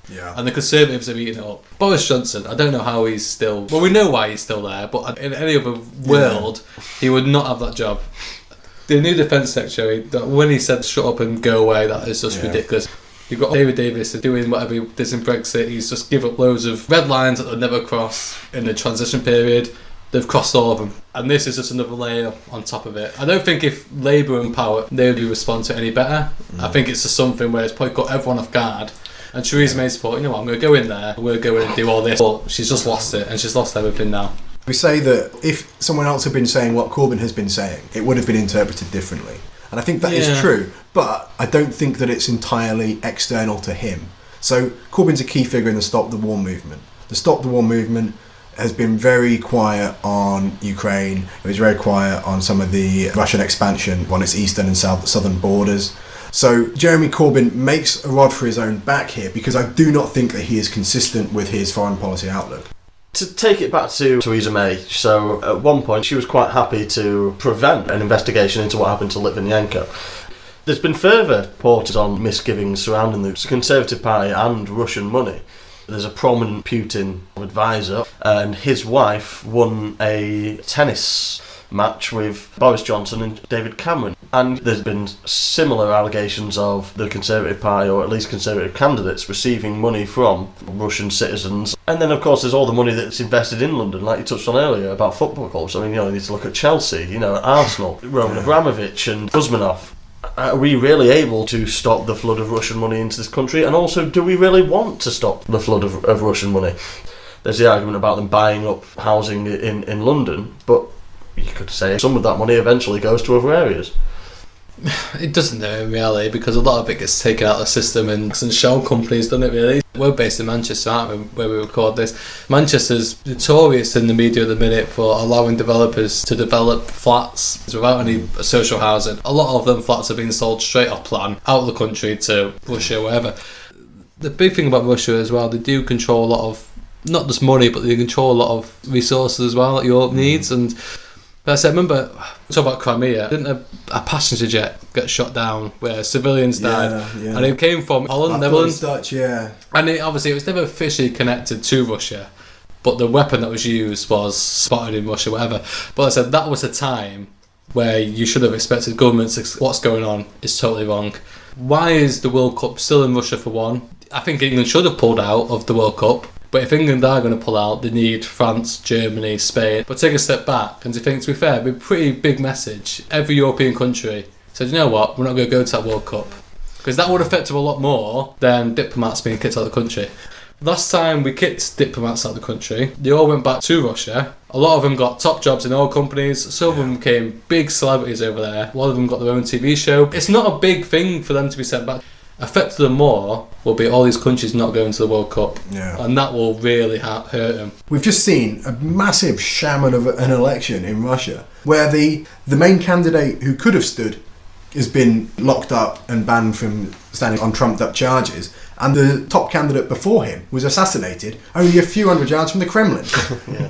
Speaker 2: Yeah.
Speaker 1: And the Conservatives are eating it up. Boris Johnson, I don't know how he's still... Well, we know why he's still there, but in any other world, he would not have that job. The new Defence Secretary, when he said shut up and go away, that is just ridiculous. You've got David Davis doing whatever he does in Brexit. He's just give up loads of red lines that they'll never cross in the transition period. They've crossed all of them. And this is just another layer on top of it. I don't think if Labour in power, they would respond to it any better. I think it's just something where it's probably got everyone off guard. And Theresa May's thought, you know what, I'm going to go in there, we're going to do all this. But she's just lost it, and she's lost everything now.
Speaker 2: We say that if someone else had been saying what Corbyn has been saying, it would have been interpreted differently. And I think that is true. But I don't think that it's entirely external to him. So Corbyn's a key figure in the Stop the War movement. The Stop the War movement has been very quiet on Ukraine. It was very quiet on some of the Russian expansion on its eastern and southern borders. So Jeremy Corbyn makes a rod for his own back here because I do not think that he is consistent with his foreign policy outlook.
Speaker 3: to take it back to Theresa May, so at one point she was quite happy to prevent an investigation into what happened to Litvinenko. There's been further reported on misgivings surrounding the Conservative Party and Russian money. There's a prominent Putin advisor, and his wife won a tennis match with Boris Johnson and David Cameron. And there's been similar allegations of the Conservative Party, or at least Conservative candidates, receiving money from Russian citizens. And then, of course, there's all the money that's invested in London, like you touched on earlier, about football clubs. I mean, you need to look at Chelsea, Arsenal, Roman Abramovich and Kuzminov. Are we really able to stop the flood of Russian money into this country? And also, do we really want to stop the flood of Russian money? There's the argument about them buying up housing in London, but you could say some of that money eventually goes to other areas.
Speaker 1: It doesn't though in reality, because a lot of it gets taken out of the system and shell companies done it really. We're based in Manchester, aren't we, where we record this. Manchester's notorious in the media at the minute for allowing developers to develop flats without any social housing. A lot of them flats are being sold straight off plan out of the country to Russia, wherever. The big thing about Russia as well, they do control a lot of, not just money, but they control a lot of resources as well that Europe needs. And I said, remember, talk about Crimea, didn't a passenger jet get shot down where civilians died? Yeah. And it came from Holland, Netherlands.
Speaker 2: Dutch, yeah.
Speaker 1: And it was never officially connected to Russia, but the weapon that was used was spotted in Russia, whatever. But I said, that was a time where you should have expected governments to, what's going on is totally wrong. Why is the World Cup still in Russia for one? I think England should have pulled out of the World Cup. But if England are going to pull out, they need France, Germany, Spain. But take a step back and to think, to be fair, it'd be a pretty big message. Every European country said, you know what, we're not going to go to that World Cup. Because that would affect them a lot more than diplomats being kicked out of the country. Last time we kicked diplomats out of the country, they all went back to Russia. A lot of them got top jobs in oil companies. Some of them became big celebrities over there. A lot of them got their own TV show. It's not a big thing for them to be sent back. Affected them more will be all these countries not going to the World Cup, and that will really hurt them.
Speaker 2: We've just seen a massive sham of an election in Russia where the main candidate who could have stood has been locked up and banned from standing on trumped up charges, and the top candidate before him was assassinated only a few hundred yards from the Kremlin.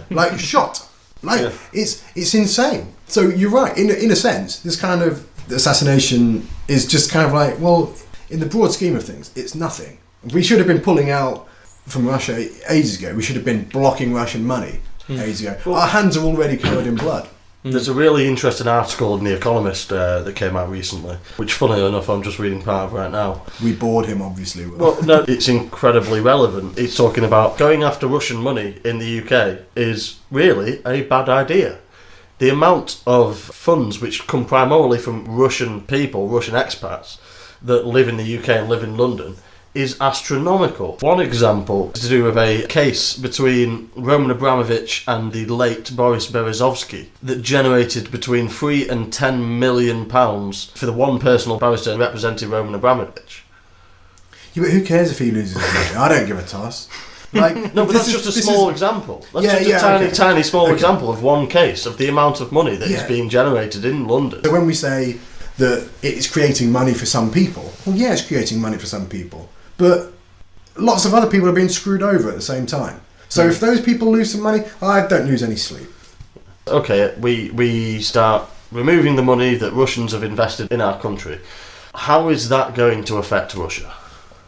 Speaker 2: Like shot. It's insane. So you're right, in a sense, this kind of assassination is just kind of like, well, in the broad scheme of things, it's nothing. We should have been pulling out from Russia ages ago. We should have been blocking Russian money ages ago. Our hands are already covered in blood.
Speaker 3: There's a really interesting article in The Economist that came out recently, which, funnily enough, I'm just reading part of right now.
Speaker 2: We bored him, obviously.
Speaker 3: Well, no, it's incredibly relevant. It's talking about going after Russian money in the UK is really a bad idea. The amount of funds which come primarily from Russian people, Russian expats, that live in the UK and live in London is astronomical. One example is to do with a case between Roman Abramovich and the late Boris Berezovsky that generated between £3 and £10 million for the one personal barrister representing Roman Abramovich.
Speaker 2: Yeah, but who cares if he loses his money? I don't give a toss. Like,
Speaker 3: no, but that's just a small example. That's just a tiny small example of one case of the amount of money that is being generated in London.
Speaker 2: So when we say that it's creating money for some people, well, yeah, it's creating money for some people. But lots of other people are being screwed over at the same time. So if those people lose some money, I don't lose any sleep.
Speaker 3: Okay, we start removing the money that Russians have invested in our country. How is that going to affect Russia?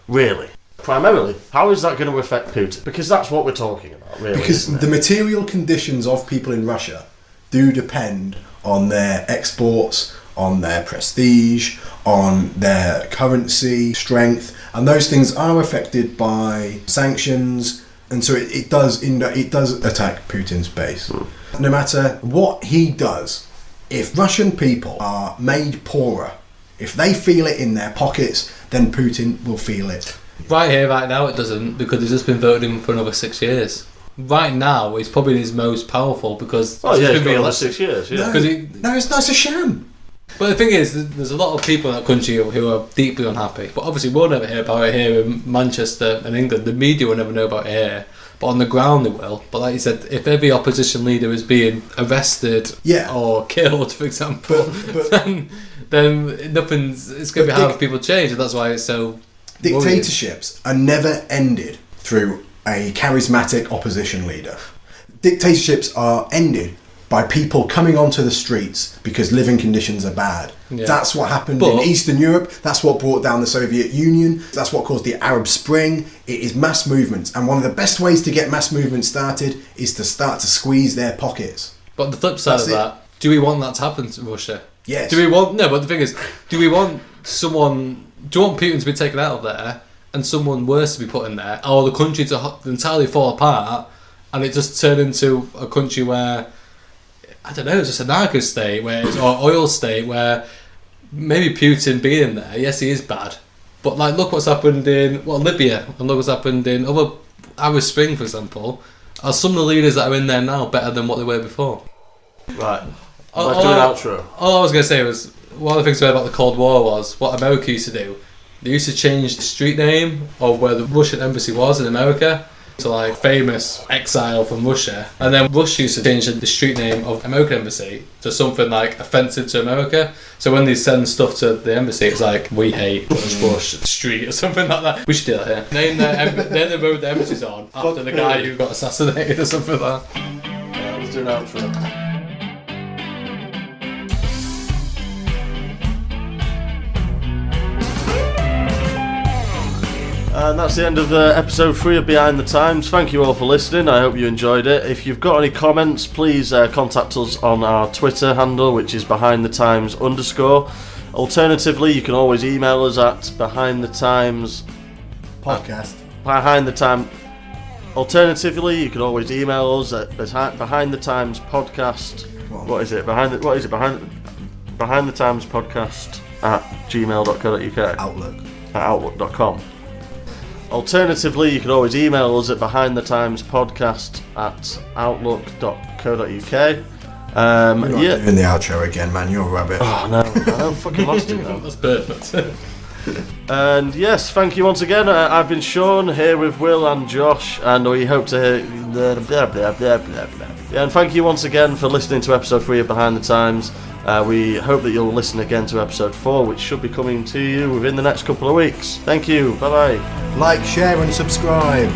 Speaker 3: Really? Primarily, how is that going to affect Putin? Because that's what we're talking about, really.
Speaker 2: Because the material conditions of people in Russia do depend on their exports, on their prestige, on their currency strength, and those things are affected by sanctions, and so it does attack Putin's base. No matter what he does, if Russian people are made poorer, if they feel it in their pockets, then Putin will feel it.
Speaker 1: Right here, right now, it doesn't, because he's just been voted in for another 6 years. Right now, he's probably his most powerful because
Speaker 3: he's been another 6 years. Yeah,
Speaker 2: that's a sham.
Speaker 1: But the thing is, there's a lot of people in that country who are deeply unhappy. But obviously, we'll never hear about it here in Manchester and England. The media will never know about it here. But on the ground, they will. But like you said, if every opposition leader is being arrested or killed, for example, then nothing's. It's going to be hard for people to change, and that's why it's so.
Speaker 2: Dictatorships are never ended through a charismatic opposition leader. Dictatorships are ended by people coming onto the streets because living conditions are bad. Yeah. That's what happened in Eastern Europe. That's what brought down the Soviet Union. That's what caused the Arab Spring. It is mass movements. And one of the best ways to get mass movements started is to start to squeeze their pockets.
Speaker 1: But the flip side of that, do we want that to happen to Russia?
Speaker 2: Yes.
Speaker 1: But the thing is, do we want Putin to be taken out of there and someone worse to be put in there, or the country to entirely fall apart and it just turn into a country where, I don't know, it's just a narco state or oil state where maybe Putin being there, yes, he is bad, but like look what's happened in Libya, and look what's happened in other Arab Spring, for example. Are some of the leaders that are in there now better than what they were before?
Speaker 3: Right. Let's do an outro.
Speaker 1: All I was going to say was, one of the things I read about the Cold War was what America used to do. They used to change the street name of where the Russian embassy was in America to like famous exile from Russia, and then Russia used to change the street name of American embassy to something like offensive to America. So when they send stuff to the embassy, it's like, we hate George Bush Street or something like that. We should do that here. Name the road the embassy's on after the guy who got assassinated or something like that.
Speaker 3: Yeah, let's do an outro. And that's the end of episode 3 of Behind the Times. Thank you all for listening. I hope you enjoyed it. If you've got any comments, please contact us on our Twitter handle, which is BehindTheTimes_. Alternatively, you can always email us at BehindTheTimes. Alternatively, you can always email us at BehindTheTimesPodcast. What is it? BehindTheTimesPodcast at gmail.co.uk. Outlook.com. Alternatively, you can always email us at BehindTheTimesPodcast at outlook.co.uk.
Speaker 2: You're not doing the outro again, man. You're rubbish.
Speaker 3: Oh no, I fucking lost it now.
Speaker 1: That's perfect.
Speaker 3: And yes, thank you once again. I've been Sean, here with Will and Josh, and we hope to hear blah, blah, blah, blah, blah. Yeah, and thank you once again for listening to episode 3 of Behind the Times. We hope that you'll listen again to episode 4, which should be coming to you within the next couple of weeks. Thank you. Bye bye.
Speaker 2: Like, share and subscribe.